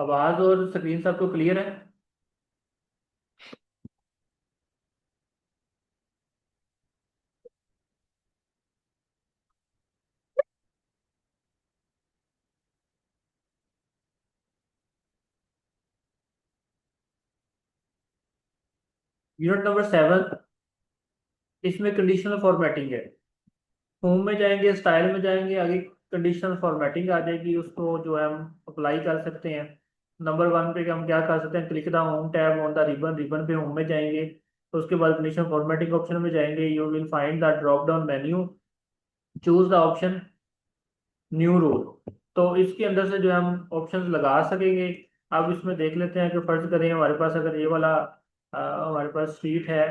आवाज और स्क्रीन सबको क्लियर है? यूनिट नंबर 7, इसमें कंडीशनल फॉर्मेटिंग है। होम में जाएंगे, स्टाइल में जाएंगे, आगे कंडीशनल फॉर्मेटिंग आ जाएगी, उसको जो है हम अप्लाई कर सकते हैं। नंबर 1 पे हम क्या कर सकते हैं, click the home tab on the ribbon, ribbon पे होम में जाएंगे। तो उसके बाद कंडीशनल फॉर्मेटिंग ऑप्शन में जाएंगे, you will find the drop down menu, choose the option new rule. तो इसके अंदर से जो है हम ऑप्शंस लगा सकेंगे। अब इसमें देख लेते हैं कि फर्ज करें हमारे पास अगर ये वाला हमारे पास शीट है,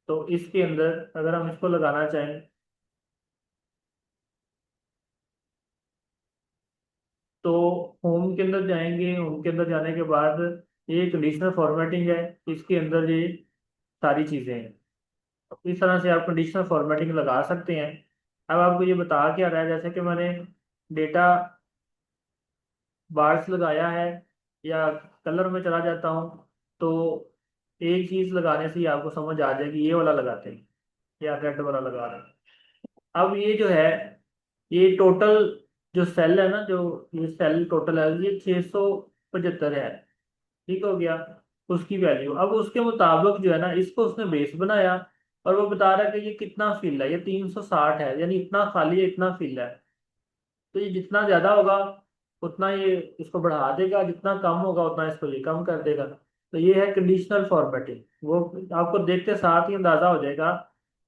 तो इसके अंदर अगर हम इसको लगाना चाहें, तो होम के अंदर जाएंगे। होम के अंदर जाने के बाद ये कंडीशनल फॉर्मेटिंग है, इसके अंदर ये सारी चीज़ें हैं। तो इस तरह से आप कंडीशनल फॉर्मेटिंग लगा सकते हैं। अब आपको ये बता क्या रहा है, जैसे कि मैंने डेटा बार्स लगाया है या कलर में चला जाता हूँ, तो एक चीज़ लगाने से ही आपको समझ आ जाएगी, ये वाला लगाते हैं या रेड वाला लगा रहे हैं। अब ये जो है, ये टोटल जो सेल है ना, जो ये सेल टोटल है, ये 675 है। ठीक हो गया। उसकी वैल्यू अब उसके मुताबिक जो है ना, इसको उसने बेस बनाया और वो बता रहा है कि ये कितना फिल है, ये 360 है, यानी इतना खाली है, इतना फिल है। तो ये जितना ज्यादा होगा उतना ये इसको बढ़ा देगा, जितना कम होगा उतना इसको ये कम कर देगा। तो ये है कंडीशनल फॉर्मेटिंग। वो आपको देखते साथ ही अंदाजा हो जाएगा।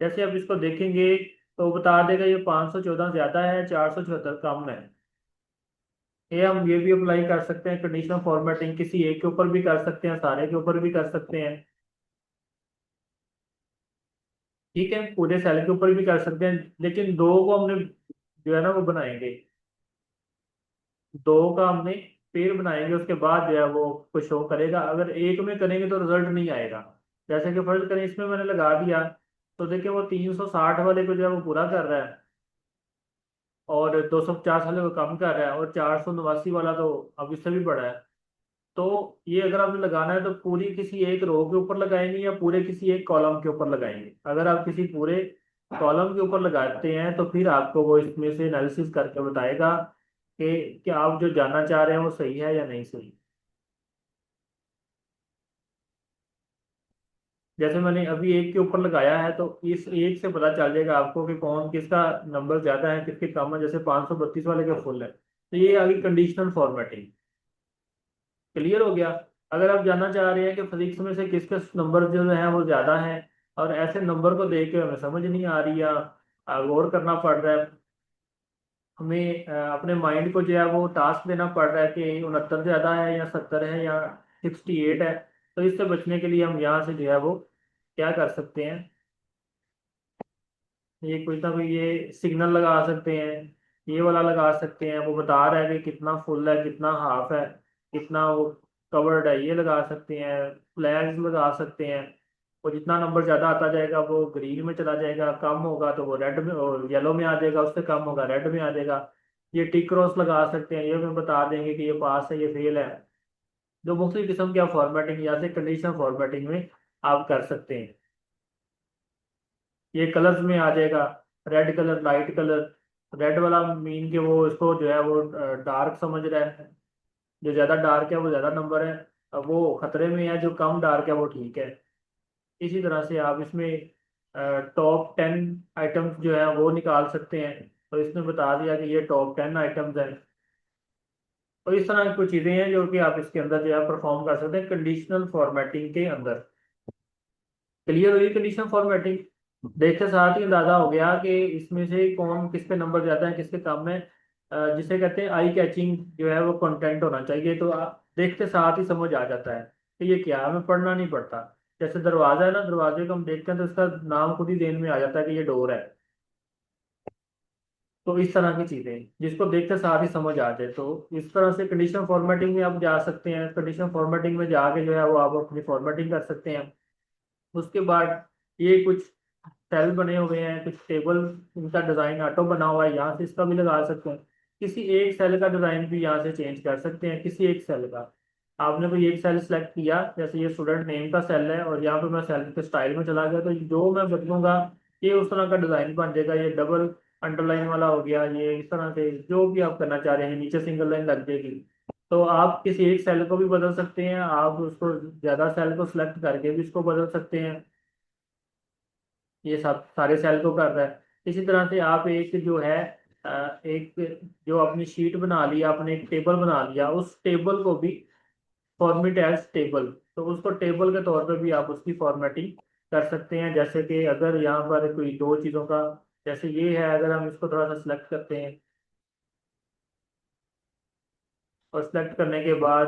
जैसे आप इसको देखेंगे तो वो बता देगा ये 514 ज्यादा है, 474 कम है। ये हम ये भी अप्लाई कर सकते हैं, कंडीशनल फॉर्मेटिंग किसी एक के ऊपर भी कर सकते हैं, सारे के ऊपर भी कर सकते हैं। ठीक है, पूरे सेल के ऊपर भी कर सकते हैं, लेकिन दो को हमने जो है ना वो बनाएंगे, दो का हमने पेड़ बनाएंगे, उसके बाद जो है वो कुछ शो करेगा। अगर एक में करेंगे तो रिजल्ट नहीं आएगा। जैसे कि फर्ज करें इसमें मैंने लगा दिया, तो देखिए वो 360 वाले को जो है वो पूरा कर रहा है और 250 वाले को कम कर रहा है, और 489 वाला तो अब इससे भी बड़ा है। तो ये अगर आपने लगाना है तो पूरी किसी एक रो के ऊपर लगाएंगे या पूरे किसी एक कॉलम के ऊपर लगाएंगे। अगर आप किसी पूरे कॉलम के ऊपर लगाते हैं तो फिर आपको वो इसमें से एनालिसिस करके बताएगा कि आप जो जानना चाह रहे हैं वो सही है या नहीं सही। जैसे मैंने अभी एक के ऊपर लगाया है, तो इस एक से पता चल जाएगा आपको कि कौन किसका नंबर ज्यादा है, किसके कम है। जैसे 532 वाले के फुल है, तो ये आ गई कंडीशनल फॉर्मेटिंग। क्लियर हो गया। अगर आप जानना चाह रहे हैं कि फिजिक्स में से किसके नंबर जो है वो ज्यादा है, और ऐसे नंबर को देख के हमें समझ नहीं आ रही या गौर करना पड़ रहा है, हमें अपने माइंड को जो है वो टास्क देना पड़ रहा है कि 69 ज्यादा है या 70 है या 68 है, तो इससे बचने के लिए हम यहाँ से जो है वो क्या कर सकते हैं, ये कोई ना कोई ये सिग्नल लगा सकते हैं, ये वाला लगा सकते हैं। वो बता रहा है कि कितना फुल है, कितना हाफ है, कितना वो कवर्ड है, ये लगा सकते हैं। फ्लैग्स लगा सकते हैं। और जितना नंबर ज़्यादा आता जाएगा वो ग्रीन में चला जाएगा, कम होगा तो वो रेड में और येलो में आ जाएगा, उससे कम होगा रेड में आ जाएगा। ये टिक क्रॉस लगा सकते हैं, ये हमें बता देंगे कि ये पास है, ये फेल है। जो मुख्तलिफ किस्म की फॉर्मेटिंग या से कंडीशनल फॉर्मेटिंग में आप कर सकते हैं। ये कलर्स में आ जाएगा, red colour, light colour. Red वाला मीन के वो इसको जो है वो डार्क समझ रहा है, जो ज़्यादा डार्क है वो ज़्यादा नंबर है, अब वो खतरे में है, जो कम डार्क है वो ठीक है। इसी तरह से आप इसमें टॉप 10 आइटम्स जो है वो निकाल सकते हैं। तो इसने बता दिया कि ये टॉप 10 आइटम्स हैं। तो इस तरह की कुछ चीज़ें हैं जो कि आप इसके अंदर जो है परफॉर्म कर सकते हैं कंडीशनल फॉर्मेटिंग के अंदर। क्लियर हुई कंडीशनल फॉर्मेटिंग? देखते साथ ही अंदाजा हो गया कि इसमें से कौन किसके नंबर ज्यादा है, किसके कम है। जिसे कहते हैं आई कैचिंग जो है वो कंटेंट होना चाहिए, तो आप देखते साथ ही समझ आ जाता है कि ये क्या है, हमें पढ़ना नहीं पड़ता। जैसे दरवाजा है ना, दरवाजे को हम देखते हैं तो उसका नाम खुद ही देन में आ जाता है कि ये डोर है। तो इस तरह की चीजें जिसको देखते साथ ही समझ आ जाए, तो इस तरह से कंडीशन फॉर्मेटिंग में आप जा सकते हैं। कंडीशन फॉर्मेटिंग में जाके जो है वो आप अपनी फॉर्मेटिंग कर सकते हैं। उसके बाद ये कुछ सेल बने हुए हैं, कुछ टेबल, इनका डिजाइन ऑटो बना हुआ है, यहाँ से इसका भी लगा सकते हैं। किसी एक सेल का डिजाइन भी यहाँ से चेंज कर सकते हैं, किसी एक सेल का। आपने कोई एक सेल सेलेक्ट किया, जैसे ये स्टूडेंट नेम का सेल है, और यहाँ पे मैं सेल के स्टाइल में चला गया, तो जो मैं बदलूंगा ये उस तरह का डिजाइन बन जाएगा। ये डबल अंडरलाइन वाला हो गया, ये इस तरह से जो भी आप करना चाह रहे हैं, नीचे सिंगल लाइन लग जाएगी। तो आप किसी एक सेल को भी बदल सकते हैं, आप उसको ज्यादा सेल को सिलेक्ट करके भी इसको बदल सकते हैं। ये सब सारे सेल को कर रहा है। इसी तरह से आप एक जो है एक जो अपनी शीट बना लिया, आपने एक टेबल बना लिया, उस टेबल को भी फॉर्मेट एज टेबल, तो उसको टेबल के तौर पर भी आप उसकी फॉर्मेटिंग कर सकते हैं। जैसे कि अगर यहाँ पर कोई दो चीज़ों का, जैसे ये है, अगर हम इसको थोड़ा सा सिलेक्ट करते हैं, और सिलेक्ट करने के बाद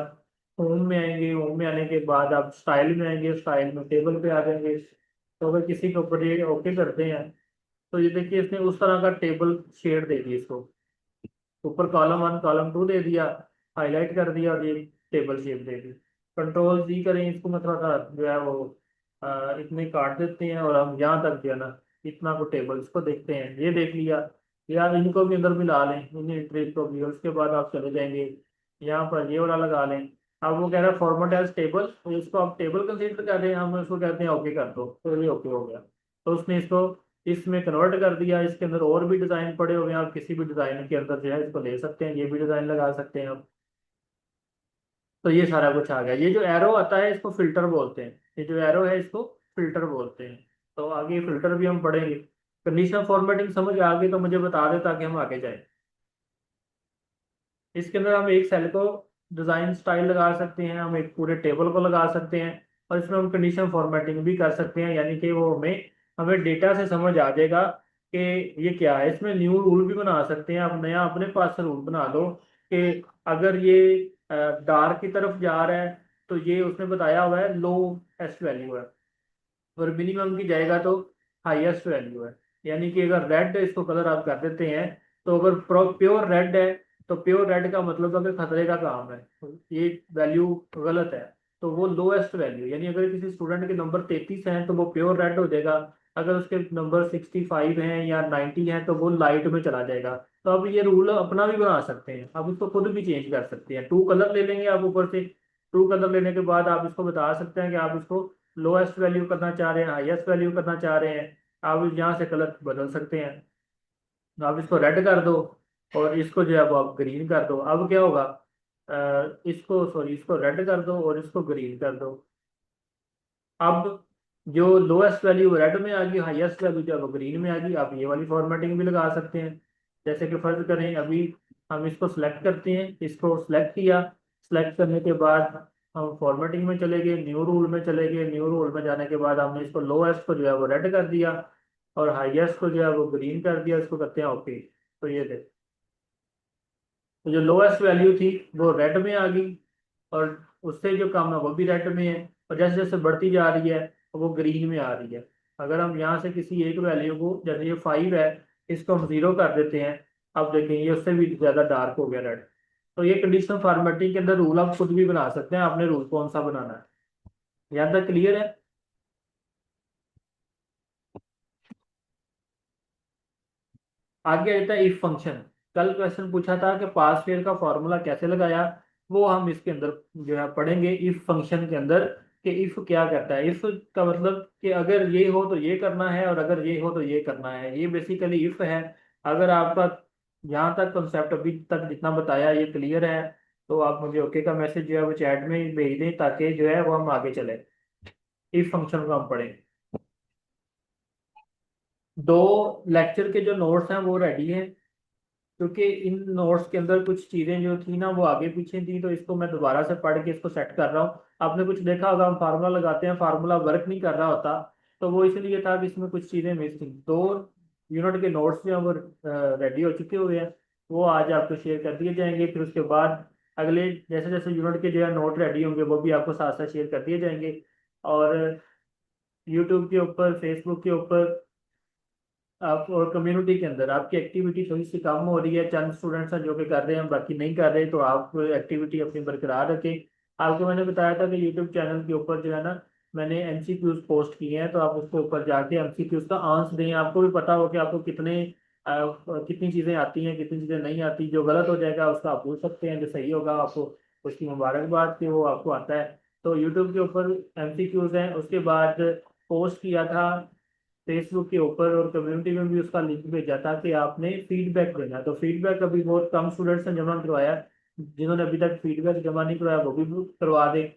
होम में आएंगे, होम में आने के बाद आप स्टाइल में आएंगे, स्टाइल में टेबल पे आ जाएंगे। तो अगर किसी के ऊपर ये ओके करते हैं, तो ये देखिए इसने उस तरह का टेबल शेड दे दी इसको, ऊपर कॉलम 1 कॉलम 2 दे दिया, हाईलाइट कर दिया, और ये टेबल शेप दे दी। कंट्रोल जी करें इसको, मैं थोड़ा सा जो है वो इतने काट देते हैं, और हम यहाँ तक जो है ना इतना को टेबल इसको देखते हैं, ये देख लिया। या इनको भी अंदर मिला लें, इन एंट्रीज को भी, और उसके बाद आप चले जाएंगे यहाँ पर ये वाला लगा लें। अब वो कह रहा है फॉर्मेट एज टेबल, तो इसको आप टेबल कंसीडर कर रहे हैं, हम उसको कहते हैं ओके कर दो, तो ये ओके हो गया। तो उसने इसको इसमें कन्वर्ट कर दिया। इसके अंदर और भी डिजाइन पड़े हुए हैं, आप किसी भी डिजाइन के अंदर जो है इसको ले सकते हैं, ये भी डिजाइन लगा सकते हैं आप। तो ये सारा कुछ आ गया। ये जो एरो आता है इसको फिल्टर बोलते हैं, ये जो एरो है इसको फिल्टर बोलते हैं। तो आगे फिल्टर भी हम पढ़ेंगे। कंडीशनल फॉर्मेटिंग समझ आ गई तो मुझे बता दे, ताकि हम आगे जाए। इसके अंदर हम एक सेल को डिजाइन स्टाइल लगा सकते हैं, हम एक पूरे टेबल को लगा सकते हैं, और इसमें हम कंडीशन फॉर्मेटिंग भी कर सकते हैं, यानी कि वो हमें हमें डेटा से समझ आ जाएगा कि ये क्या है। इसमें न्यू रूल भी बना सकते हैं, आप नया अपने पास से रूल बना दो कि अगर ये डार्क की तरफ जा रहा है, तो ये उसने बताया हुआ है लो एस्ट वैल्यू है, और मिनिमम की जाएगा तो हाईएस्ट वैल्यू है। यानी कि अगर रेड इसको कलर आप कर देते हैं, तो अगर प्योर रेड है, तो प्योर रेड का मतलब अगर खतरे का काम है, तो ये वैल्यू गलत है, तो वो लोएस्ट वैल्यू, यानी अगर किसी स्टूडेंट के नंबर 33 हैं तो वो प्योर रेड हो जाएगा। अगर उसके नंबर 65 हैं या 90 हैं तो वो लाइट में चला जाएगा। तो अब ये रूल अपना भी बना सकते हैं, आप उसको खुद भी चेंज कर सकते हैं। टू कलर ले लेंगे आप ऊपर से, टू कलर लेने के बाद आप इसको बता सकते हैं कि आप इसको लोएस्ट वैल्यू करना चाह रहे हैं, हाईएस्ट वैल्यू करना चाह रहे हैं। आप यहाँ से कलर बदल सकते हैं। आप इसको रेड कर दो, और इसको जो है वो आप ग्रीन कर दो। अब क्या होगा, इसको सॉरी इसको रेड कर दो और इसको ग्रीन कर दो। अब जो लोएस्ट वैल्यू रेड में आ गई, हाईएस्ट वैल्यू जो है वो ग्रीन में आ गई। आप ये वाली फॉर्मेटिंग भी लगा सकते हैं। जैसे कि फर्ज करें अभी हम इसको सिलेक्ट करते हैं, इसको सिलेक्ट किया, सिलेक्ट करने के बाद हम फॉर्मेटिंग में चले गए, न्यू रूल में चले गए। न्यू रूल में जाने के बाद हमने इसको लोएस्ट को जो है वो रेड कर दिया, और हाईएस्ट को जो है वो ग्रीन कर दिया। इसको करते हैं ओके। तो ये देख, तो जो लोएस्ट वैल्यू थी वो रेड में आ गई, और उससे जो कम है वो भी रेड में है, और जैसे जैसे बढ़ती जा रही है वो ग्रीन में आ रही है। अगर हम यहाँ से किसी एक वैल्यू को, जैसे ये 5 है, इसको हम 0 कर देते हैं, अब देखें ये उससे भी ज़्यादा डार्क हो गया रेड। तो ये कंडीशनल फॉर्मेटिंग के अंदर रूल आप खुद भी बना सकते हैं, आपने रूल कौन सा बनाना है। यहाँ तक क्लियर है। आगे आता है इफ फंक्शन। कल क्वेश्चन पूछा था कि पास फेल का फॉर्मूला कैसे लगाया, वो हम इसके अंदर जो है पढ़ेंगे इफ फंक्शन के अंदर, कि इफ क्या करता है। इफ का मतलब कि अगर ये हो तो ये करना है, और अगर ये हो तो ये करना है, ये बेसिकली इफ है। अगर आपका यहाँ तक कॉन्सेप्ट अभी तक जितना बताया ये क्लियर है, तो आप मुझे ओके का मैसेज जो है वो चैट में भेज दें, ताकि जो है वो हम आगे चले, इफ फंक्शन को हम पढ़ें। दो लेक्चर के जो नोट्स हैं वो रेडी हैं, क्योंकि इन नोट्स के अंदर कुछ चीज़ें जो थी ना वो आगे पीछे थी, तो इसको मैं दोबारा से पढ़ के इसको सेट कर रहा हूँ। आपने कुछ देखा होगा, हम फार्मूला लगाते हैं, फार्मूला वर्क नहीं कर रहा होता, तो वो इसलिए था कि इसमें कुछ चीज़ें मिस थी। दो यूनिट के नोट्स जो हैं वो रेडी हो चुके हुए हैं, वो आज आपको शेयर कर दिए जाएंगे। फिर उसके बाद अगले जैसे जैसे यूनिट के जो है नोट रेडी होंगे, वो भी आपको साथ साथ शेयर कर दिए जाएंगे। और यूट्यूब के ऊपर, फेसबुक के ऊपर आप, और कम्युनिटी के अंदर आपकी एक्टिविटी थोड़ी सी कम हो रही है, चंद स्टूडेंट्स हैं जो कि कर रहे हैं, बाकी नहीं कर रहे, तो आप एक्टिविटी अपनी बरकरार रखें। आपको मैंने बताया था कि यूट्यूब चैनल के ऊपर जो है ना मैंने एमसीक्यूज पोस्ट किए हैं, तो आप उसके ऊपर जाके एमसीक्यूज का आंसर दें। आपको भी पता हो कि आपको कितने कितनी चीज़ें आती हैं कितनी चीज़ें नहीं आती। जो गलत हो जाएगा उसका आप पूछ सकते हैं, जो सही होगा आपको उसकी मुबारकबाद कि वो आपको आता है। तो यूट्यूब के ऊपर MCQs हैं। उसके बाद पोस्ट किया था फेसबुक के ऊपर और कम्युनिटी में भी उसका लिंक भेजा था कि आपने फीडबैक देना है। तो फीडबैक अभी बहुत कम स्टूडेंट्स ने जमा करवाया। जिन्होंने अभी तक फीडबैक जमा नहीं करवाया वो भी करवा दें।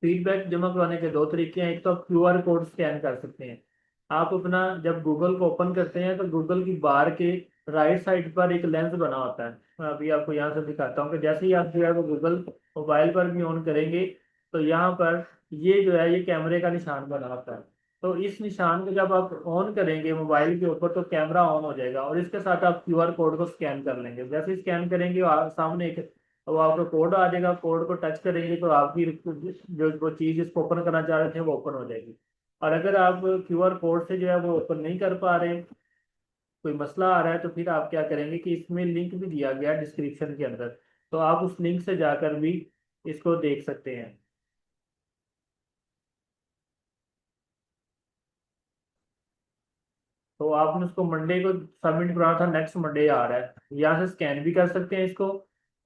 फीडबैक जमा करवाने के दो तरीके हैं। एक तो आप QR कोड स्कैन कर सकते हैं। आप अपना जब गूगल को ओपन करते हैं तो गूगल की बार के राइट साइड पर एक लेंस बना होता है। मैं अभी आपको यहाँ से दिखाता हूँ कि जैसे ही आप जो है वो गूगल मोबाइल पर भी ऑन करेंगे तो यहाँ पर ये जो है ये कैमरे का निशान बना होता है। तो इस निशान को जब आप ऑन करेंगे मोबाइल के ऊपर तो कैमरा ऑन हो जाएगा और इसके साथ आप QR कोड को स्कैन कर लेंगे। जैसे ही स्कैन करेंगे सामने एक तो आपको कोड आ जाएगा। कोड को टच करेंगे तो आपकी जो वो चीज़ इसको ओपन करना चाह रहे थे वो ओपन हो जाएगी। और अगर आप QR कोड से जो है वो ओपन नहीं कर पा रहे, कोई मसला आ रहा है, तो फिर आप क्या करेंगे कि इसमें लिंक भी दिया गया है डिस्क्रिप्शन के अंदर। तो आप उस लिंक से जाकर भी इसको देख सकते हैं। तो आपने उसको मंडे को सबमिट कराना था, नेक्स्ट मंडे आ रहा है। यहाँ से स्कैन भी कर सकते हैं इसको।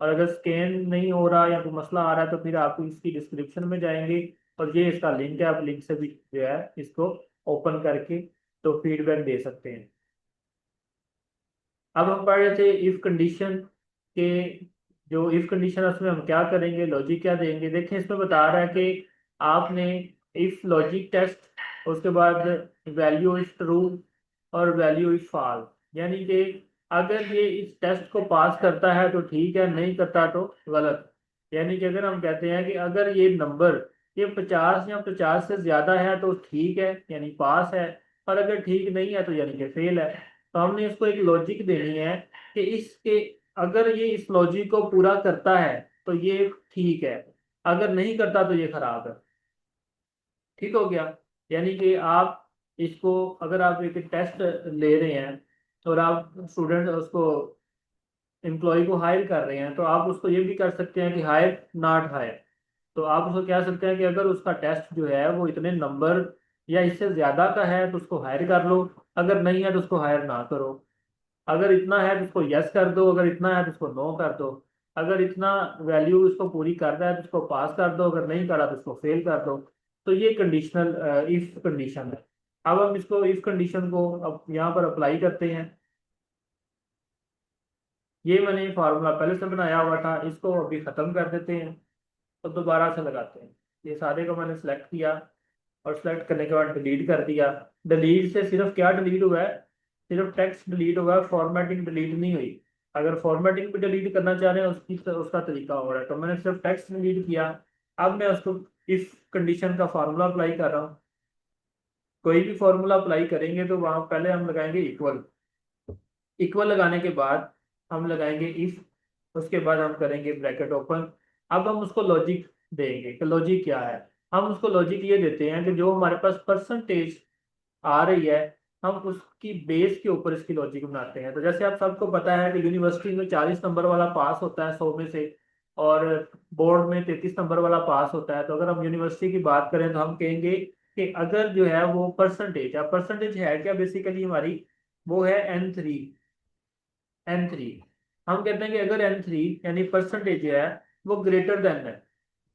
और अगर स्कैन नहीं हो रहा या कोई मसला आ रहा है तो फिर आप इसकी डिस्क्रिप्शन में जाएंगे और ये इसका लिंक है। आप लिंक से भी जो है इसको ओपन करके तो फीडबैक दे सकते हैं। अब हम पढ़ रहे थे इफ कंडीशन के। जो इफ कंडीशन है उसमें हम क्या करेंगे, लॉजिक क्या देंगे। देखें इसमें बता रहा है कि आपने इफ लॉजिक टेस्ट, उसके बाद वैल्यू इज ट्रू और वैल्यू इज फॉल्स। यानी कि अगर ये इस टेस्ट को पास करता है तो ठीक है, नहीं करता तो गलत। यानी कि अगर हम कहते हैं कि अगर ये नंबर ये 50 या 50 से ज्यादा है तो ठीक है यानी पास है, और अगर ठीक नहीं है तो यानी कि फेल है। तो हमने इसको एक लॉजिक देनी है कि इसके अगर ये इस लॉजिक को पूरा करता है तो ये ठीक है, अगर नहीं करता तो ये खराब है। ठीक हो गया। यानी कि आप इसको अगर आप एक टेस्ट ले रहे हैं और आप स्टूडेंट उसको एम्प्लॉय को हायर कर रहे हैं तो आप उसको ये भी कर सकते हैं कि हायर नॉट हायर। तो आप उसको कह सकते हैं कि अगर उसका टेस्ट जो है वो इतने नंबर या इससे ज्यादा का है तो उसको हायर कर लो, अगर नहीं है तो उसको हायर ना करो। अगर इतना है तो उसको यस कर दो, अगर इतना है तो उसको नो कर दो। अगर इतना वैल्यू उसको पूरी कर रहा है तो उसको पास कर दो, अगर नहीं करा तो उसको फेल कर दो। तो ये कंडीशनल इफ कंडीशन है। अब हम इसको इफ कंडीशन को अब यहाँ पर अप्लाई करते हैं। ये मैंने फार्मूला पहले से बनाया हुआ था, इसको अभी ख़त्म कर देते हैं तो दोबारा से लगाते हैं। ये सारे को मैंने सेलेक्ट किया और सेलेक्ट करने के बाद डिलीट कर दिया। डिलीट से सिर्फ क्या डिलीट हुआ है, सिर्फ टेक्स्ट डिलीट हुआ है, फॉर्मेटिंग डिलीट नहीं हुई। अगर फॉर्मेटिंग भी डिलीट करना चाह रहे हैं उसका तरीका हो रहा है। तो मैंने सिर्फ टेक्स्ट डिलीट किया। अब मैं उसको इफ कंडीशन का फार्मूला अप्लाई कर रहा हूँ। कोई भी फार्मूला अप्लाई करेंगे तो वहां पहले हम लगाएंगे इक्वल। इक्वल लगाने के बाद हम लगाएंगे इफ, उसके बाद हम करेंगे ब्रैकेट ओपन। अब हम उसको लॉजिक देंगे कि लॉजिक क्या है। हम उसको लॉजिक ये देते हैं कि जो हमारे पास परसेंटेज आ रही है हम उसकी बेस के ऊपर इसकी लॉजिक बनाते हैं। तो जैसे आप सबको पता है कि यूनिवर्सिटी में 40 नंबर वाला पास होता है 100 में से, और बोर्ड में 33 नंबर वाला पास होता है। तो अगर हम यूनिवर्सिटी की बात करें तो हम कहेंगे कि अगर जो है वो परसेंटेज है, परसेंटेज है क्या बेसिकली हमारी, वो है N3। N3 हम कहते हैं कि अगर N3 यानी परसेंटेज है वो ग्रेटर देन है,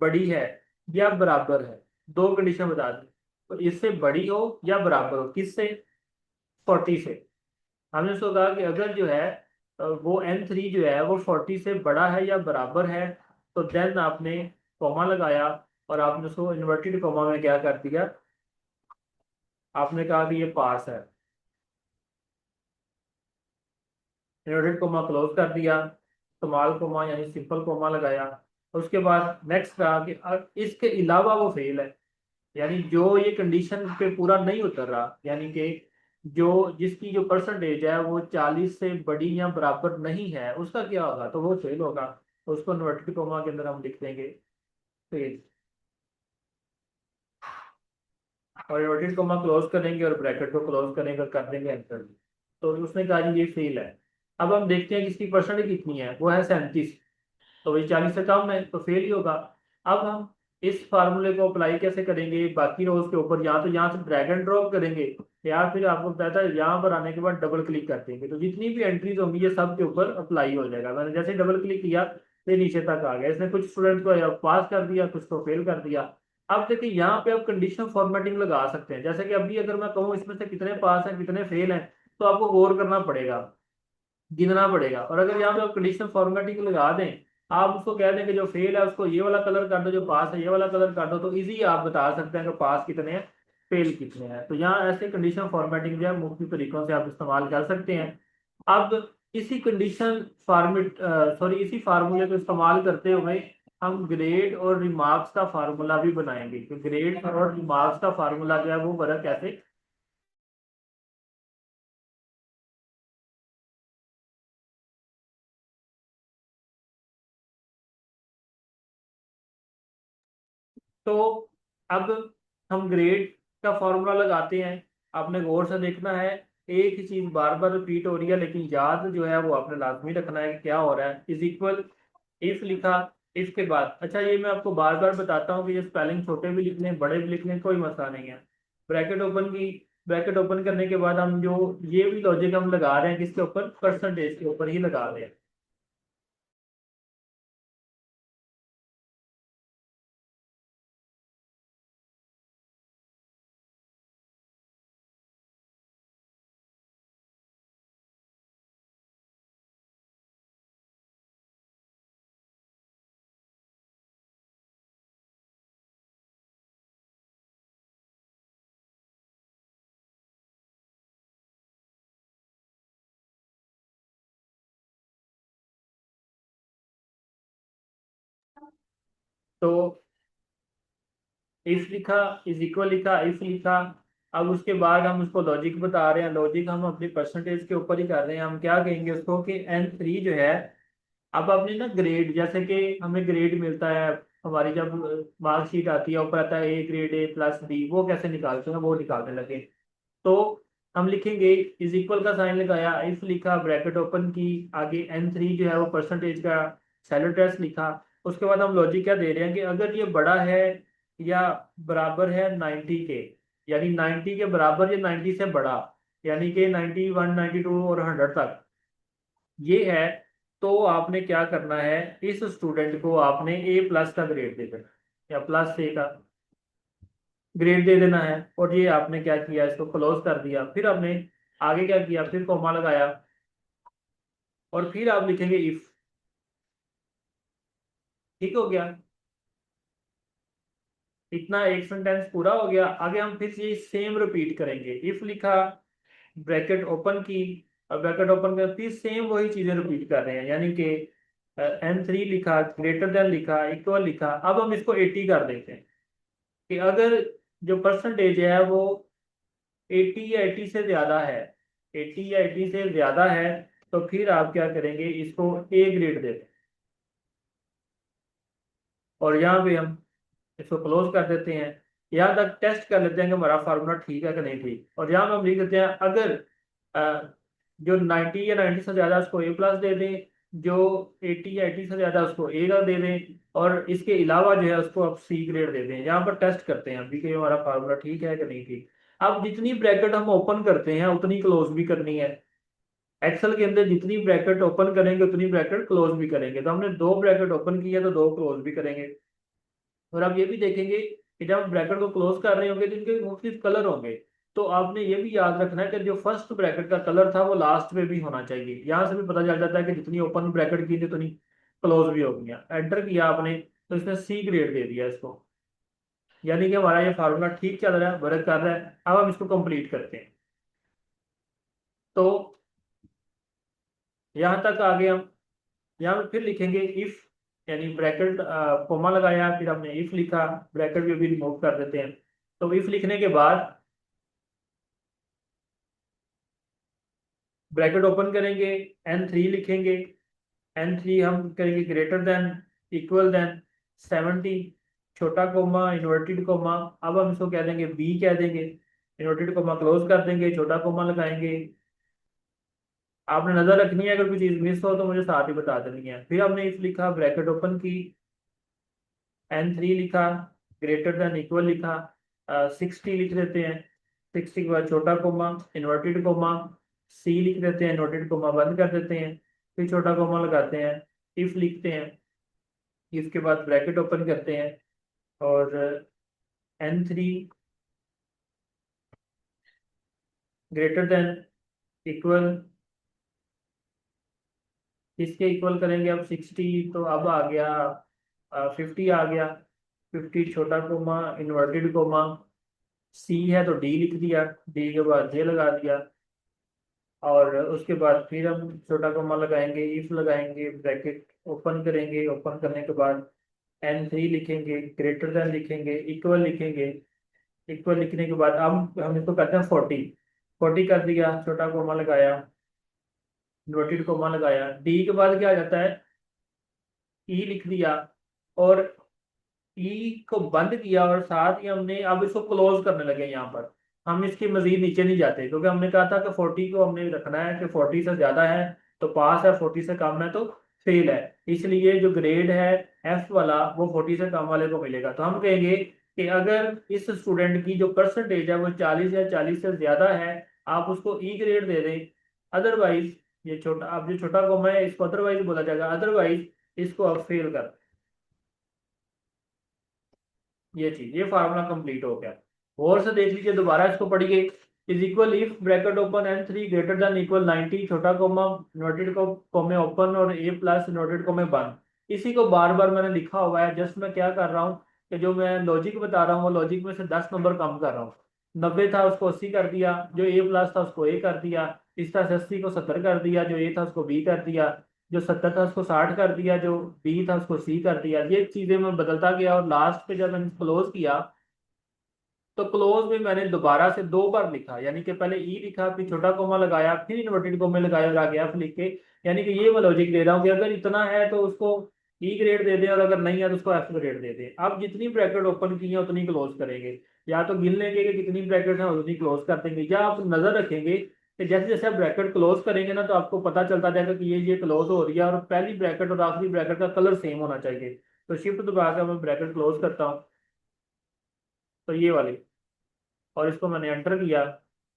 बड़ी है या बराबर है। दो कंडीशन बता दी। तो इससे बड़ी हो या बराबर हो किससे, 40 से। हमने उसको कहा कि अगर जो है वो N3 जो है वो 40 से बड़ा है या बराबर है तो देन आपने कॉमा लगाया और आपने उसको इन्वर्टेड कॉमा में क्या कर दिया, आपने कहा कि ये पास है। इन्वर्टेड कोमा क्लोज कर दिया, स्मॉल कोमा यानी सिंपल कोमा लगाया। उसके बाद नेक्स्ट कहा कि इसके अलावा वो फेल है। यानी जो ये कंडीशन पे पूरा नहीं उतर रहा, यानी कि जो जिसकी जो परसेंटेज है वो 40 से बड़ी या बराबर नहीं है उसका क्या होगा, तो वो फेल होगा। तो उसको इन्वर्टेड कोमा के अंदर हम लिख देंगे फेल। और इन्वर्टेड कोमा क्लोज करेंगे और ब्रैकेट को क्लोज करेंगे और कर देंगे एंटर। तो उसने कहा जी ये फेल है। अब हम देखते हैं कि इसकी परसेंटेज कितनी है, वो है 37। तो वही 40 से कम है तो फेल ही होगा। अब हम इस फार्मूले को अप्लाई कैसे करेंगे बाकी रोज के ऊपर, यहाँ तो यहाँ से ड्रैग एंड ड्रॉप करेंगे या फिर आपको बताया था यहाँ पर आने के बाद डबल क्लिक कर देंगे तो जितनी भी एंट्रीज होंगी ये सब के ऊपर अप्लाई हो जाएगा। मैंने जैसे डबल क्लिक किया तो ये नीचे तक आ गया। इसने कुछ स्टूडेंट को पास कर दिया, कुछ को फेल कर दिया। अब देखिए यहाँ पे आप कंडीशनल फॉर्मेटिंग लगा सकते हैं, जैसे कि अभी अगर मैं कहूँ इसमें से कितने पास हैं कितने फेल हैं, तो आपको गौर करना पड़ेगा, गिनना पड़ेगा। और अगर यहाँ पे आप कंडीशनल फॉर्मेटिंग लगा दें, आप उसको कह दें कि जो फेल है उसको ये वाला कलर कर दो, जो पास है ये वाला कलर कर दो, तो इजी आप बता सकते हैं कि पास कितने हैं फेल कितने हैं। तो यहाँ ऐसे कंडीशनल फॉर्मेटिंग जो है मुख्तलिफ तरीकों से आप इस्तेमाल कर सकते हैं। अब इसी कंडीशन फॉर्मेट सॉरी इसी फार्मूले को इस्तेमाल करते हुए हम ग्रेड और रिमार्क्स का फार्मूला भी बनाएंगे कि ग्रेड और रिमार्क्स का फार्मूला जो है वो वर्क कैसे। तो अब हम ग्रेड का फॉर्मूला लगाते हैं। आपने गौर से देखना है, एक ही चीज बार बार रिपीट हो रही है, लेकिन याद जो है वो आपने लाजमी रखना है कि क्या हो रहा है। इज इक्वल इफ लिखा, इफ के बाद अच्छा ये मैं आपको बार बार बताता हूँ कि ये स्पेलिंग छोटे भी लिखने बड़े भी लिखने कोई मसला नहीं है। ब्रैकेट ओपन की, ब्रैकेट ओपन करने के बाद हम जो ये भी लॉजिक हम लगा रहे हैं किसके ऊपर, परसेंटेज के ऊपर ही लगा रहे हैं। तो इफ लिखा, इज इक्वल लिखा, इफ लिखा। अब उसके बाद हम उसको लॉजिक बता रहे हैं, लॉजिक हम अपनी परसेंटेज के ऊपर ही कर रहे हैं। हम क्या कहेंगे उसको कि N3 जो है, अब आपने ना ग्रेड, जैसे कि हमें ग्रेड मिलता है, हमारी जब मार्कशीट आती है ऊपर आता है A grade A plus B, वो कैसे निकालते हैं वो निकालने लगे। तो हम लिखेंगे इज इक्वल का साइन लगाया, इफ लिखा, ब्रैकेट ओपन की, आगे N3 जो है वो परसेंटेज का सैलरी टेस्ट लिखा। उसके बाद हम लॉजिक क्या दे रहे हैं कि अगर ये बड़ा है या बराबर है 90 के, यानी 90 के बराबर या 90 से बड़ा, यानी कि 91 92 और 100 तक ये है, तो आपने क्या करना है, इस स्टूडेंट को आपने ए प्लस का ग्रेड दे देना या प्लस ए का ग्रेड दे देना है। और ये आपने क्या किया, इसको क्लोज कर दिया। फिर आपने आगे क्या किया, फिर कॉमा लगाया और फिर आप लिखेंगे इफ। ठीक हो गया, इतना एक सेंटेंस पूरा हो गया। आगे हम फिर से सेम रिपीट करेंगे, इफ लिखा, ब्रैकेट ओपन की, और ब्रैकेट ओपन कर फिर सेम वही चीजें रिपीट कर रहे हैं, यानी कि N3 लिखा, ग्रेटर देन लिखा, इक्वल लिखा। अब हम इसको 80 कर देते हैं कि अगर जो परसेंटेज है वो 80 या 80 से ज्यादा है, 80 या 80 से ज्यादा है, तो फिर आप क्या करेंगे, इसको ए ग्रेड देते हैं। और यहाँ पे हम इसको क्लोज कर देते हैं। यहाँ तक टेस्ट कर लेते हैं कि हमारा फार्मूला ठीक है कि नहीं ठीक। और यहाँ पे हम लिख देते हैं अगर जो 90 या 90 से ज्यादा उसको ए प्लस दे दें, जो 80 या 80 से ज्यादा उसको ए का दे दें, और इसके अलावा जो है उसको आप सी ग्रेड दे दें। यहाँ पर टेस्ट करते हैं अभी कि हमारा फार्मूला ठीक है कि नहीं ठीक। अब जितनी ब्रैकेट हम ओपन करते हैं उतनी क्लोज भी करनी है। एक्सेल के अंदर जितनी ब्रैकेट ओपन करेंगे उतनी ब्रैकेट क्लोज भी करेंगे। तो हमने दो ब्रैकेट ओपन की है तो दो क्लोज भी करेंगे। और आप ये भी देखेंगे कि जब हम ब्रैकेट को क्लोज कर रहे होंगे तो इनके मुख्तलिफ कलर होंगे। तो आपने ये भी याद रखना है कि जो फर्स्ट ब्रैकेट का कलर था वो लास्ट में भी होना चाहिए। यहाँ से भी पता चल जाता है कि जितनी ओपन ब्रैकेट की थी उतनी क्लोज भी हो गई। एंटर किया आपने तो इसने सी ग्रेड दे दिया इसको, यानी कि हमारा ये फार्मूला ठीक चल रहा है, वर्क कर रहा है। अब हम इसको कंप्लीट करते हैं। तो यहाँ तक आगे हम यहाँ पे फिर लिखेंगे इफ, यानी ब्रैकेट कोमा लगाया, फिर हमने इफ लिखा, ब्रैकेट भी अभी रिमूव कर देते हैं। तो इफ लिखने के बाद ब्रैकेट ओपन करेंगे, N3 लिखेंगे, N3 हम करेंगे ग्रेटर देन, इक्वल देन 70, छोटा कोमा, इन्वर्टेड कोमा। अब हम इसको कह देंगे बी कह देंगे, इन्वर्टेड कोमा क्लोज कर देंगे, छोटा कोमा लगाएंगे। आपने नजर रखनी है, अगर कोई चीज मिस हो तो मुझे साथ ही बता देनी है। फिर हमने इफ लिखा, ब्रैकेट ओपन की, N3 लिखा, ग्रेटर देन इक्वल लिखा, 60 लिख देते हैं। 60 के बाद छोटा कोमा, इन्वर्टेड कोमा, सी लिख देते हैं, इन्वर्टेड कोमा बंद कर देते हैं, फिर छोटा कोमा लगाते हैं, इफ लिखते हैं, इसके बाद ब्रैकेट ओपन करते हैं, और N3 ग्रेटर देन इक्वल, इसके इक्वल करेंगे अब 60, तो अब आ गया 50 आ गया, 50 छोटा कोमा, इन्वर्टेड कोमा, सी है तो डी लिख दिया, डी के बाद जे लगा दिया, और उसके बाद फिर हम छोटा कोमा लगाएंगे, इफ लगाएंगे, ब्रैकेट ओपन करेंगे, ओपन करने के बाद N3 लिखेंगे, ग्रेटर देन लिखेंगे, इक्वल लिखेंगे, इक्वल लिखने के बाद अब हम इसको करते हैं 40, 40 कर दिया, छोटा कोमा लगाया, इन्वर्टेड कोमा लगाया, डी के बाद क्या आ जाता है, ई लिख दिया, और ई को बंद किया, और साथ ही हमने अब इसको क्लोज करने लगे यहाँ पर। हम इसके मजीद नीचे नहीं जाते, क्योंकि हमने कहा था कि 40 को हमने रखना है कि 40 से ज्यादा है तो पास है, 40 से कम है तो फेल है। इसलिए जो ग्रेड है एफ वाला वो 40 से कम वाले को मिलेगा। तो हम कहेंगे कि अगर इस स्टूडेंट की जो परसेंटेज है वो 40 या 40 से ज्यादा है, आप उसको ई ग्रेड दे दें। अदरवाइज, ये छोटा, अब जो छोटा कॉमा है इसको अदरवाइज बोला जाएगा, अदरवाइज इसको आप फेल कर। ये चीज, ये फार्मूला कंप्लीट हो गया। और से देख लीजिए, दोबारा इसको पढ़िए। Is equal if bracket open N3 greater than equal 90 छोटा कोमा, इन्वर्टेड को कोमे ओपन, और ए प्लस इन्वर्टेड कोमे बंद। इसी को बार बार मैंने लिखा हुआ है, जस्ट मैं क्या कर रहा हूँ कि जो मैं लॉजिक बता रहा हूँ वो लॉजिक में से 10 नंबर कम कर रहा हूँ। 90 था उसको 80 कर दिया, जो ए प्लस था उसको ए कर दिया, इस तरह से 80 को 70 कर दिया, जो ए था उसको बी कर दिया, जो 70 था उसको 60 कर दिया, जो बी था उसको सी कर दिया। ये चीजें मैं बदलता गया, और लास्ट पे जब मैंने क्लोज किया तो क्लोज में मैंने दोबारा से 2 बार लिखा, यानी कि पहले ई लिखा, फिर छोटा कोमा लगाया, फिर इन्वर्टेड कोमे लगाया, और आगे एफ लिख के। यानी कि ये मैं लॉजिक दे रहा हूँ कि अगर इतना है तो उसको ई ग्रेड दे दें, और अगर नहीं है तो उसको एफ ग्रेड दे दें। अब जितनी ब्रैकेट ओपन की है उतनी क्लोज करेंगे, या तो गिन लेंगे कि कितनी ब्रैकेट है उतनी क्लोज कर देंगे, या आप नजर रखेंगे कि जैसे जैसे आप ब्रैकेट क्लोज करेंगे ना तो आपको पता चलता जाएगा कि ये क्लोज हो रही है, और पहली ब्रैकेट और आखिरी ब्रैकेट का कलर सेम होना चाहिए। तो शिफ्ट दबा कर मैं ब्रैकेट क्लोज करता हूँ, तो ये वाली, और इसको मैंने एंटर किया,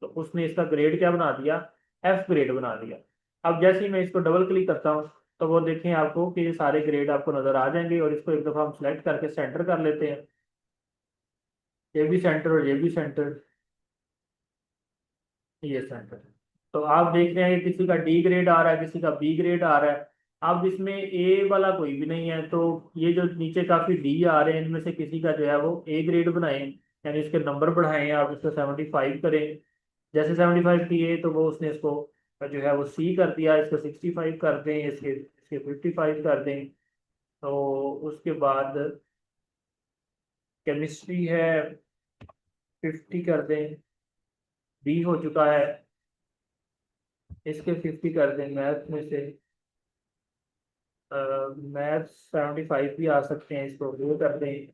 तो उसने इसका ग्रेड क्या बना दिया, एफ ग्रेड बना दिया। अब जैसे ही मैं इसको डबल क्लिक करता हूँ तो वो देखें आपको कि ये सारे ग्रेड आपको नजर आ जाएंगे, और इसको एक दफा हम सेलेक्ट करके सेंटर कर लेते हैं, ये भी सेंटर और ये भी सेंटर, ये सेंटर। तो आप देख रहे हैं कि किसी का डी ग्रेड आ रहा है, किसी का बी ग्रेड आ रहा है। अब इसमें ए वाला कोई भी नहीं है, तो ये जो नीचे काफी डी आ रहे हैं इनमें से किसी का जो है वो ए ग्रेड बनाएं, यानी इसके नंबर बढ़ाएं, आप इसको 75 करें। जैसे 75 किए तो वो उसने इसको जो है वो सी कर दिया, इसको 65 कर दें, इसके इसके 55 कर दें। तो उसके बाद केमिस्ट्री है, 50 कर दें, बी हो चुका है, इसके 50 कर दें। मैथ में से मैथ 75 भी आ सकते हैं, इसको वो कर दें।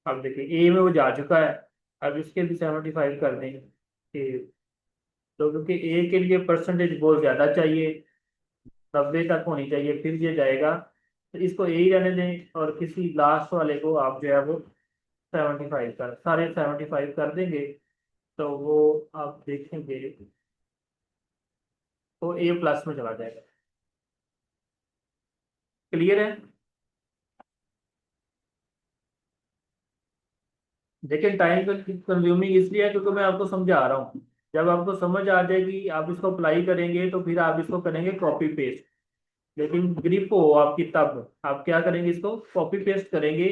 अब देखिए ए में वो जा चुका है, अब इसके भी 75 कर दें कि, तो क्योंकि ए के लिए परसेंटेज बहुत ज़्यादा चाहिए, 90 तक होनी चाहिए, फिर ये जाएगा। तो इसको ए ही रहने दें, और किसी लास्ट वाले को आप जो है वो 75 कर, सारे 75 कर देंगे, तो वो आप देखेंगे तो ए प्लस में चला जाएगा। क्लियर है? लेकिन टाइम कंज्यूमिंग इसलिए है क्योंकि मैं आपको समझा रहा हूँ। जब आपको समझ आ जाएगी, आप इसको अप्लाई करेंगे, तो फिर आप इसको करेंगे कॉपी पेस्ट। लेकिन ग्रिप हो आपकी तब आप क्या करेंगे, इसको कॉपी पेस्ट करेंगे,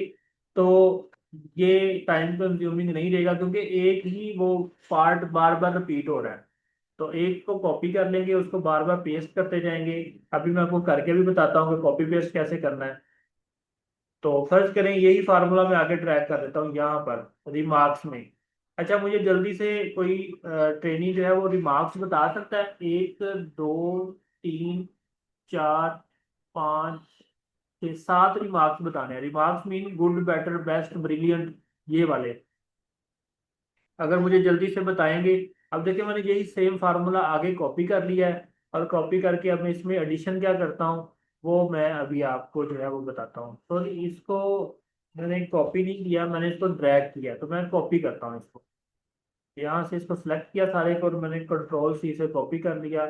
तो ये टाइम कंज्यूमिंग नहीं रहेगा, क्योंकि एक ही वो पार्ट बार बार रिपीट हो रहा है। तो एक को कॉपी कर लेंगे, उसको बार बार पेस्ट करते जाएंगे। अभी मैं आपको करके भी बताता हूँ कि कॉपी पेस्ट कैसे करना है। तो फर्ज करें यही फार्मूला मैं आगे ट्रैक कर देता हूँ यहाँ पर रिमार्क्स में। अच्छा, मुझे जल्दी से कोई ट्रेनिंग जो है वो रिमार्क्स बता सकता है, 1 2 3 4 5 6 7 रिमार्क्स बताने हैं। Remarks mean good, better, best, brilliant, ये वाले। अगर मुझे जल्दी से बताएंगे। अब देखिए, मैंने यही सेम फार्मूला आगे कॉपी कर लिया है, और कॉपी करके अब मैं इसमें एडिशन क्या करता हूँ वो मैं अभी आपको जो है वो बताता हूँ। तो इसको मैंने कॉपी नहीं किया, मैंने इसको ड्रैग किया, तो मैं कॉपी करता हूँ इसको। यहाँ से इसको सेलेक्ट किया सारे को, और मैंने कंट्रोल सी से कॉपी कर लिया।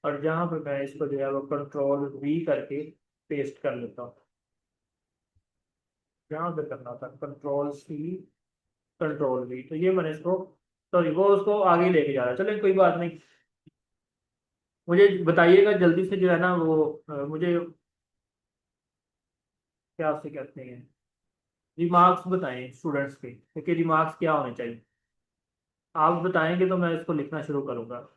और जहाँ पे मैं इसको जो है वो कंट्रोल वी करके पेस्ट कर लेता हूँ। जहाँ पे करना था कंट्रोल सी कंट्रोल वी, तो ये मैंने इसको, सॉरी वो उसको आगे लेके जा रहा है। चलिए कोई बात नहीं। मुझे बताइएगा जल्दी से जो है ना वो मुझे क्या उससे कहते हैं, रिमार्क्स बताएं स्टूडेंट्स के, क्योंकि रिमार्क्स क्या होने चाहिए। आप बताएंगे तो मैं इसको लिखना शुरू करूंगा।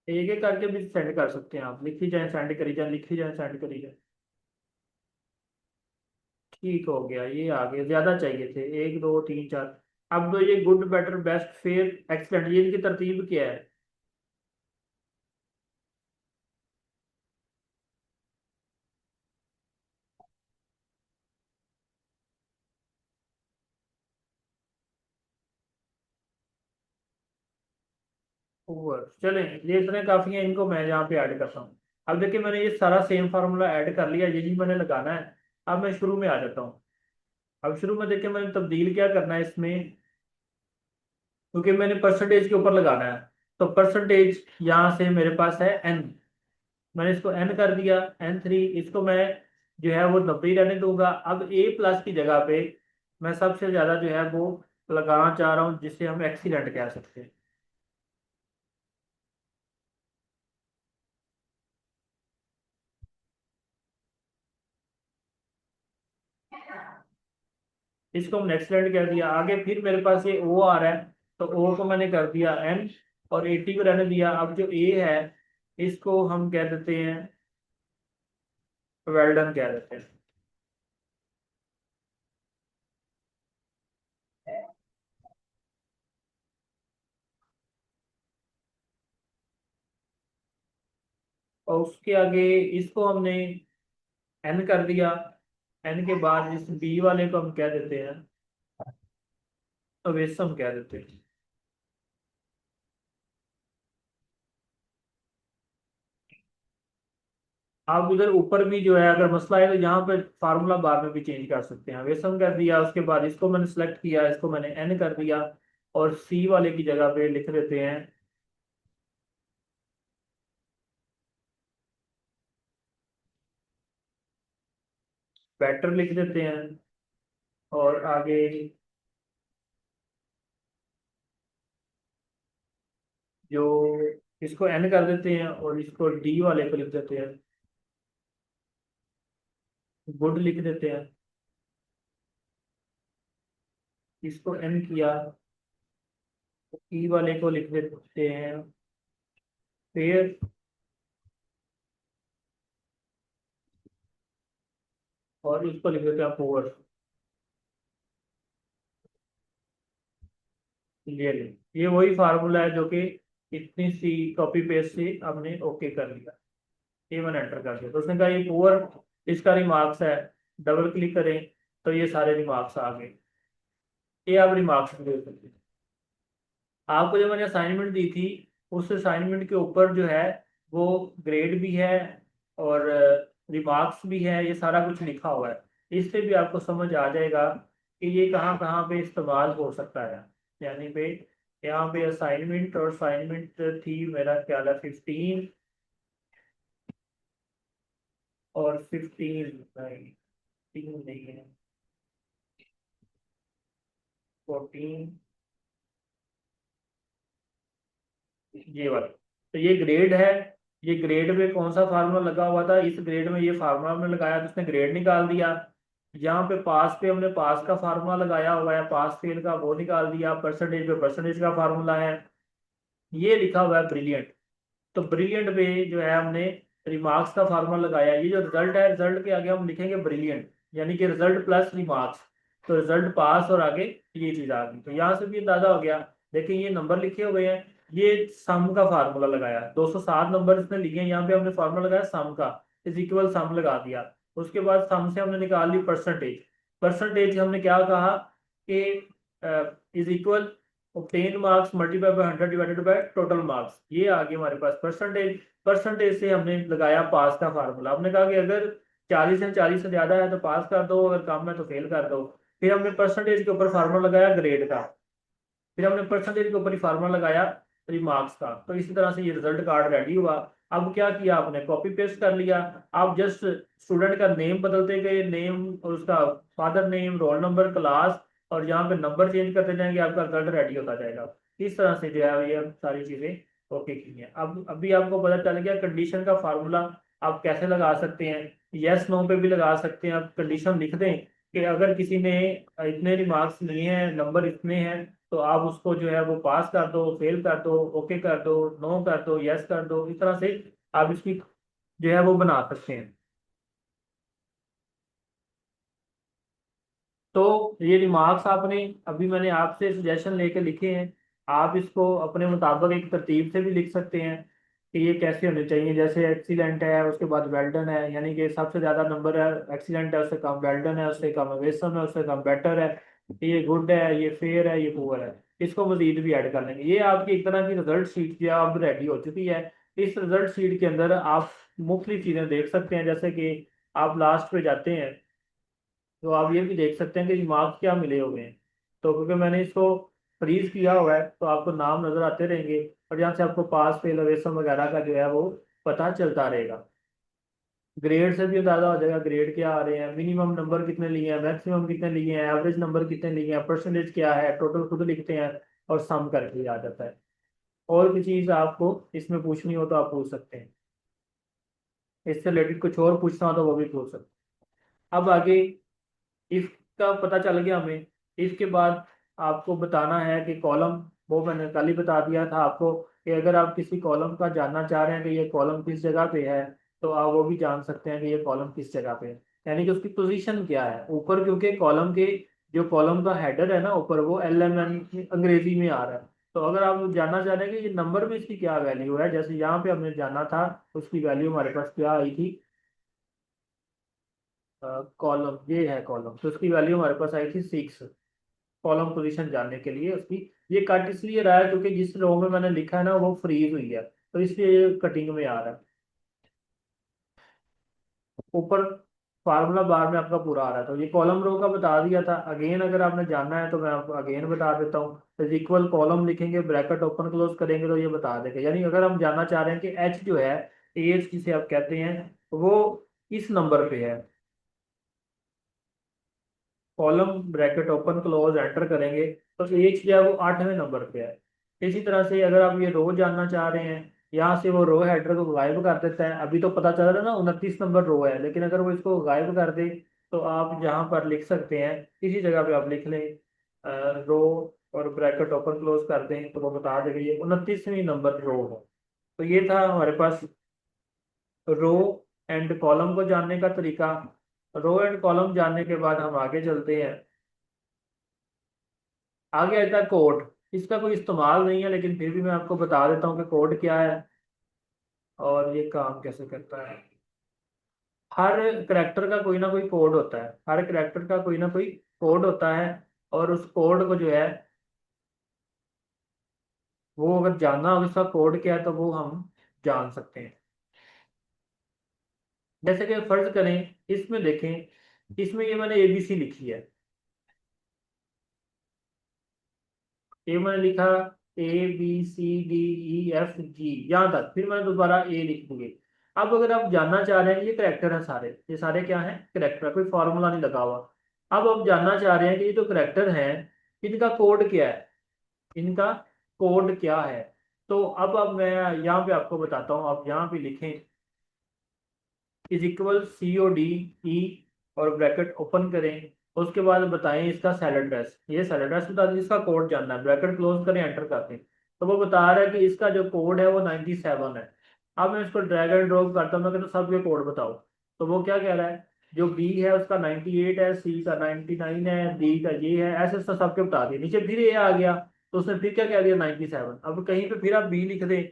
एक एक करके भी सेंड कर सकते हैं आप, लिखी जाए सेंड करी जाए, लिखी जाए सेंड करी जाए। ठीक हो गया, ये आ गए, ज्यादा चाहिए थे, एक दो तीन चार। अब तो ये good better best fair excellent, ये इनकी तरतीब क्या है? ओवर चलें, ये इतने काफी हैं, इनको मैं यहाँ पे ऐड करता हूँ। अब देखिए मैंने ये सारा सेम फार्मूला ऐड कर लिया, ये जी मैंने लगाना है। अब मैं शुरू में आ जाता हूँ। अब शुरू में देखिए मैंने तब्दील क्या करना है इसमें, क्योंकि मैंने परसेंटेज के ऊपर लगाना है। तो परसेंटेज यहाँ से मेरे पास है एन, मैंने इसको एन कर दिया, N3। इसको मैं जो है वो 90 ही रहने दूंगा। अब ए प्लस की जगह पे मैं सबसे ज्यादा जो है वो लगाना चाह रहा हूँ, जिसे हम एक्सीलेंट कह सकते हैं। इसको हमने एक्सीलेंट कह दिया। आगे फिर मेरे पास ये ओ आ रहा है, तो ओ को मैंने कर दिया एन, और 80 को रहने दिया। अब जो ए है इसको हम कह देते हैं वेल डन कह देते हैं। और उसके आगे इसको हमने एन कर दिया। एन के बाद इस बी वाले को हम कह देते हैं अवेसम कह देते हैं। आप उधर ऊपर भी जो है अगर मसला है तो यहाँ पे फार्मूला बाद में भी चेंज कर सकते हैं। अवेसम कर दिया, उसके बाद इसको मैंने सेलेक्ट किया, इसको मैंने एन कर दिया, और सी वाले की जगह पे लिख देते हैं बेटर लिख देते हैं। और आगे जो इसको एन कर देते हैं, और इसको डी वाले को लिख देते हैं गुड लिख देते हैं। इसको एन किया, ई वाले को लिख देते हैं फेयर, और इसको लिख देते हैं पुअर। ये वही फार्मूला है जो कि इतनी सी कॉपी पेस्ट से हमने ओके कर लिया। ये मैंने एंटर कर दिया, तो उसने कहा ये पुअर इसका रिमार्क्स है। डबल क्लिक करें तो ये सारे रिमार्क्स आ गए। ये आप रिमार्क्स दे सकते हैं। आपको जो मैंने असाइनमेंट दी थी, उस असाइनमेंट के ऊपर जो है वो ग्रेड भी है और रिमार्क्स भी है, ये सारा कुछ लिखा हुआ है। इससे भी आपको समझ आ जाएगा कि ये कहाँ कहाँ पे इस्तेमाल हो सकता है। यानी पे यहाँ पे असाइनमेंट, और असाइनमेंट थी मेरा ख्याल है 15, और 15 नहीं, 15 नहीं है, 14, ये वाला। तो ये ग्रेड है। ये ग्रेड में कौन सा फार्मूला लगा हुआ था, इस ग्रेड में ये फार्मूला हमने लगाया तो उसने ग्रेड निकाल दिया। यहाँ पे पास पे हमने पास का फार्मूला लगाया हुआ है, पास फेल का वो निकाल दिया। परसेंटेज पे परसेंटेज का फार्मूला है। ये लिखा हुआ है ब्रिलियंट, तो ब्रिलियंट पे जो है हमने रिमार्क्स का फार्मूला लगाया। ये जो रिजल्ट है, रिजल्ट के आगे हम लिखेंगे ब्रिलियंट, यानी कि रिजल्ट प्लस रिमार्क्स। तो रिजल्ट पास और आगे ये चीज आ गई। तो यहाँ से भी अंदाजा हो गया। देखिए ये नंबर लिखे हुए हैं, ये सम का फार्मूला लगाया, 207 नंबर इसने लिए हैं, यहाँ पे हमने फार्मूला लगाया सम का, इज इक्वल सम लगा दिया। उसके बाद सम से हमने निकाल ली परसेंटेज। परसेंटेज हमने क्या कहा कि is equal obtain marks multiply by 100 divided by total marks, ये आ गया हमारे पास परसेंटेज। परसेंटेज से हमने लगाया पास का फार्मूला, हमने कहा कि अगर 40 से ज्यादा है तो पास कर दो, अगर कम है तो फेल कर दो। फिर हमने परसेंटेज के ऊपर फार्मूला लगाया ग्रेड का, फिर हमने परसेंटेज के ऊपर ही फार्मूला लगाया मार्क्स का। तो इसी तरह से ये रिजल्ट कार्ड रेडी हुआ। अब क्या किया आपने, कॉपी पेस्ट कर लिया। आप जस्ट स्टूडेंट का नेम बदलते गए, नेम और उसका father name, roll number, class, और यहाँ पे नंबर चेंज करते जाएंगे, आपका रिजल्ट रेडी होता जाएगा। इस तरह से जो है ये सारी चीजें ओके की हैं। अब अभी आपको पता चल गया कंडीशन का फार्मूला आप कैसे लगा सकते हैं। यस नो पे भी लगा सकते हैं, आप कंडीशन लिख दें कि अगर किसी ने इतने रिमार्क्स लिए हैं, नंबर इतने हैं, तो आप उसको जो है वो पास कर दो, फेल कर दो, ओके कर दो, नो कर दो, यस कर दो। इस तरह से आप इसकी जो है वो बना सकते हैं। तो ये रिमार्क्स आपने, अभी मैंने आपसे सजेशन लेके लिखे हैं, आप इसको अपने मुताबिक एक तरतीब से भी लिख सकते हैं कि ये कैसे होने चाहिए। जैसे एक्सीलेंट है, उसके बाद वेल डन है, यानी कि सबसे ज़्यादा नंबर है एक्सीलेंट है, उससे कम वेल डन है, उससे कम अवेसम है, उससे कम बेटर है, ये गुड है, ये फेयर है, ये पुअर है। इसको मजीद भी ऐड कर लेंगे। ये आपकी एक तरह की रिजल्ट शीट जो है अब रेडी हो चुकी है। इस रिजल्ट शीट के अंदर आप मुख्तलिफ चीज़ें देख सकते हैं, जैसे कि आप लास्ट पे जाते हैं तो आप ये भी देख सकते हैं कि मार्क्स क्या मिले हुए हैं। तो क्योंकि मैंने इसको फ्रीज किया हुआ है तो आपको नाम नजर आते रहेंगे, और यहाँ से आपको पास फेल अवेसम वगैरह का जो है वो पता चलता रहेगा। ग्रेड से भी अंदाजा हो जाएगा ग्रेड क्या आ रहे हैं, मिनिमम नंबर कितने लिए हैं, मैक्सिमम कितने लिए हैं, एवरेज नंबर कितने लिए हैं, परसेंटेज क्या है, टोटल खुद लिखते हैं और सम करके आ जाता है। और भी चीज़ आपको इसमें पूछनी हो तो आप पूछ सकते हैं, इससे रिलेटेड कुछ और पूछना हो तो वो भी पूछ सकते हैं। अब आगे इफ का पता चल गया हमें। इसके बाद आपको बताना है कि कॉलम, वो मैंने कल ही बता दिया था आपको कि अगर आप किसी कॉलम का जानना चाह रहे हैं कि ये कॉलम किस जगह पे है, तो आप वो भी जान सकते हैं कि ये कॉलम किस जगह पे है, यानी कि उसकी पोजीशन क्या है ऊपर। क्योंकि कॉलम के जो कॉलम का हेडर है ना ऊपर, वो LMN अंग्रेजी में आ रहा है। तो अगर आप जानना चाह रहे हैं कि ये नंबर में इसकी क्या वैल्यू है, जैसे यहाँ पे हमने जाना था, उसकी वैल्यू हमारे पास क्या आई थी, कॉलम ये है कॉलम, तो उसकी वैल्यू हमारे पास आई थी 6। कॉलम पोजीशन जानने के लिए उसकी, ये कट इसलिए रहा है क्योंकि जिस रो में मैंने लिखा है ना वो फ्रीज हुई है, तो इसलिए ये कटिंग में आ रहा है। ऊपर फार्मूला बार में आपका पूरा आ रहा है। तो ये कॉलम रो का बता दिया था। अगेन अगर आपने जानना है तो मैं आपको अगेन बता देता हूँ। इक्वल कॉलम लिखेंगे, ब्रैकेट ओपन क्लोज करेंगे तो ये बता देगा। यानी अगर हम जानना चाह रहे हैं कि एच जो है, एज जिसे आप कहते हैं, वो इस नंबर पे है, column bracket open close enter करेंगे तो एच जो है वो 8वें नंबर पे है। इसी तरह से अगर आप ये रो जानना चाह रहे हैं, यहाँ से वो रो हेडर को गायब कर देता है। अभी तो पता चल रहा है ना 29 नंबर रो है, लेकिन अगर वो इसको गायब कर दे तो आप यहाँ पर लिख सकते हैं, इसी जगह पे आप लिख लें रो और ब्रैकेट ओपन क्लोज कर दें तो वो बता देगा ये 29वीं नंबर रो है। तो ये था हमारे पास रो एंड कॉलम को जानने का तरीका। रो एंड कॉलम जानने के बाद हम आगे चलते हैं। आगे आता है कोड। इसका कोई इस्तेमाल नहीं है, लेकिन फिर भी मैं आपको बता देता हूँ कि कोड क्या है और ये काम कैसे करता है। हर करेक्टर का कोई ना कोई कोड होता है, हर करेक्टर का कोई ना कोई कोड होता है, और उस कोड को जो है वो अगर जानना हो उसका कोड क्या है तो वो हम जान सकते हैं। जैसे कि फर्ज करें, इसमें देखें, इसमें ये मैंने ABC लिखी है, ये मैंने लिखा ABCDEFG यहाँ तक, फिर मैंने दोबारा ए लिख दूंगी। अब अगर आप जानना चाह रहे हैं, ये करेक्टर है सारे, ये सारे क्या है करेक्टर, कोई फॉर्मूला नहीं लगा हुआ। अब आप जानना चाह रहे हैं कि ये जो करेक्टर हैं इनका कोड क्या है, इनका कोड क्या है। तो अब मैं यहाँ पे आपको बताता हूँ, आप यहाँ पे लिखें इज इक्वल CODE और ब्रैकेट ओपन करें। उसके बाद बताएं इसका सेल एड्रेस, ये सेल एड्रेस बता दें, इसका कोड जानना है, ब्रैकेट क्लोज करें एंटर करते हैं। तो वो बता रहा है कि इसका जो कोड है वो 97 है। अब मैं इसको ड्रैग एंड ड्रॉप करता हूँ, मैं कहता हूँ सब ये कोड बताओ, तो वो क्या कह रहा है जो बी है उसका 98 है, सी का 99 है, डी का ये है, ऐसे ऐसे सबके बता दिए। नीचे फिर ए आ गया तो उसने फिर क्या कह दिया 97। अब कहीं पे फिर आप बी लिख दें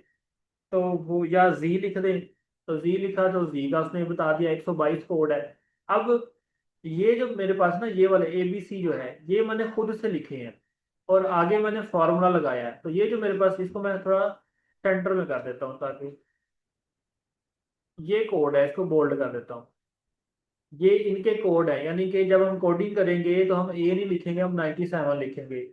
तो वो, या जी लिख दें तो जी लिखा तो जी का उसने बता दिया 122 कोड है। अब ये जो मेरे पास ना ये वाले ए बी सी जो है ये मैंने खुद से लिखे हैं और आगे मैंने फॉर्मूला लगाया है। तो ये जो मेरे पास, इसको मैं थोड़ा सेंटर में कर देता हूँ ताकि ये कोड है इसको बोल्ड कर देता हूँ। ये इनके कोड है, यानी कि जब हम कोडिंग करेंगे तो हम ए नहीं लिखेंगे, हम 97 लिखेंगे।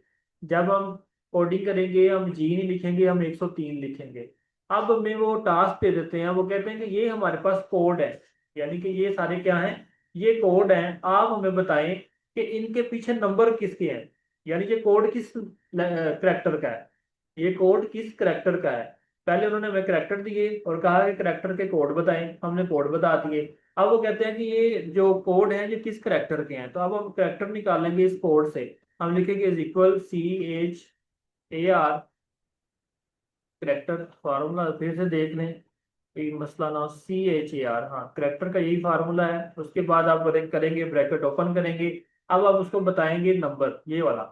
जब हम कोडिंग करेंगे हम जी नहीं लिखेंगे, हम 103 लिखेंगे। अब हमें वो टास्क दे देते हैं, वो कहते हैं कि ये हमारे पास कोड है, यानी कि ये सारे क्या हैं, ये कोड हैं। आप हमें बताएं कि इनके पीछे नंबर किसके हैं, यानी ये कोड किस करेक्टर का है, ये कोड किस करेक्टर का है। पहले उन्होंने हमें करेक्टर दिए और कहा कि करेक्टर के कोड बताएं, हमने कोड बता दिए। अब वो कहते हैं कि ये जो कोड है ये किस करेक्टर के हैं, तो अब हम करेक्टर निकालेंगे इस कोड से। हम लिखेंगे is equal CHAR character, formula फिर से देख लें, ये मसला ना, CHAR, हाँ करेक्टर का यही फार्मूला है। उसके बाद आप करेंगे ब्रैकेट ओपन करेंगे। अब आप उसको बताएंगे नंबर ये वाला,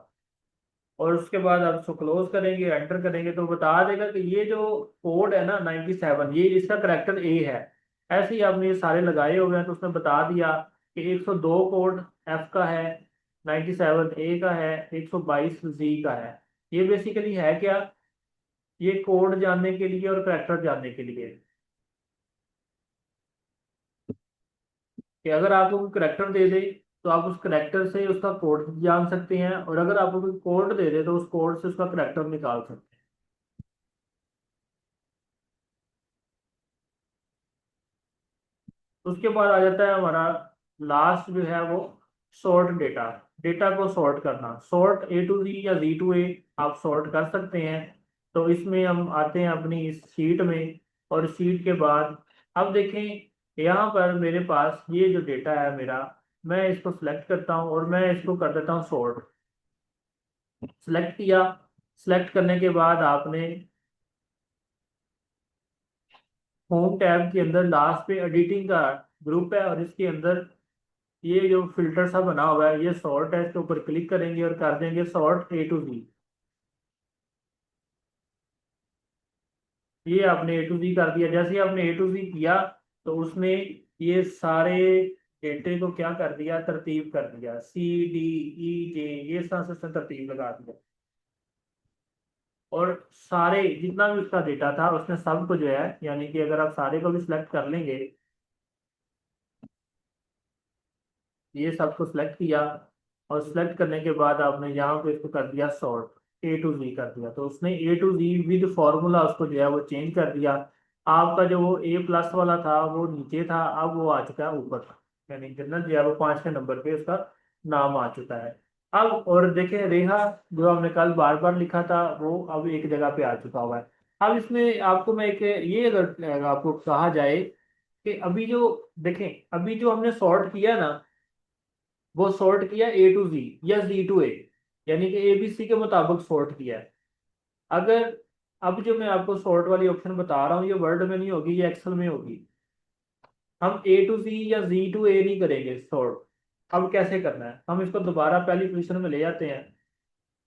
और उसके बाद आप उसको क्लोज करेंगे, एंटर करेंगे तो बता देगा कि ये जो कोड है ना 97, ये इसका करेक्टर ए है। ऐसे ही आपने ये सारे लगाए हुए हैं तो उसने बता दिया कि 102 कोड एफ का है, 97 ए का है, 122 जी का है। ये बेसिकली है क्या, ये कोड जानने के लिए और करेक्टर जानने के लिए, कि अगर आपको कोई करेक्टर दे दे तो आप उस करेक्टर से उसका कोड जान सकते हैं, और अगर आपको कोई कोड दे दे तो उस कोड से उसका करेक्टर निकाल सकते हैं। उसके बाद आ जाता है हमारा लास्ट जो है वो सॉर्ट डेटा, डेटा को सॉर्ट करना, सॉर्ट ए टू जी या जी टू ए आप सॉर्ट कर सकते हैं। तो इसमें हम आते हैं अपनी इस शीट में, और शीट के बाद अब देखें यहाँ पर मेरे पास ये जो डेटा है मेरा, मैं इसको सिलेक्ट करता हूँ और मैं इसको कर देता हूँ सॉर्ट। सिलेक्ट किया, सिलेक्ट करने के बाद आपने होम टैब के अंदर लास्ट पे एडिटिंग का ग्रुप है और इसके अंदर ये जो फिल्टर सा बना हुआ है ये सॉर्ट है, इसके ऊपर क्लिक करेंगे और कर देंगे सॉर्ट ए टू जी। ये आपने ए टू जी कर दिया। जैसे ही आपने ए टू जी किया तो उसने ये सारे डेटे को क्या कर दिया, तरतीब कर दिया, CDEJ ये सारे से तरतीब लगा दिया। और सारे जितना भी उसका डेटा था उसने सबको जो है, यानी कि अगर आप सारे को भी सिलेक्ट कर लेंगे, ये सबको सिलेक्ट किया और सिलेक्ट करने के बाद आपने यहाँ पे इसको कर दिया सॉर्ट ए टू जी कर दिया, तो उसने ए टू जी विद फॉर्मूला उसको जो है वो चेंज कर दिया। आपका जो वो ए प्लस वाला था वो नीचे था, अब वो आ चुका है ऊपर, यानी जनरल जो है वो 5वें नंबर पे उसका नाम आ चुका है। अब और देखें रेहा जो हमने कल बार बार लिखा था वो अब एक जगह पे आ चुका हुआ है। अब इसमें आपको मैं एक ये अगर आपको कहा जाए कि अभी जो देखें, अभी जो हमने सॉर्ट किया ना वो सॉर्ट किया ए टू जी या जी टू ए, यानी कि ए बी सी के मुताबिक सॉर्ट किया है। अगर अब जो मैं आपको सॉर्ट वाली ऑप्शन बता रहा हूँ ये वर्ड में नहीं होगी, ये एक्सेल में होगी। हम ए टू जी या जी टू ए नहीं करेंगे सॉर्ट। अब कैसे करना है, हम इसको दोबारा पहली पोजीशन में ले जाते हैं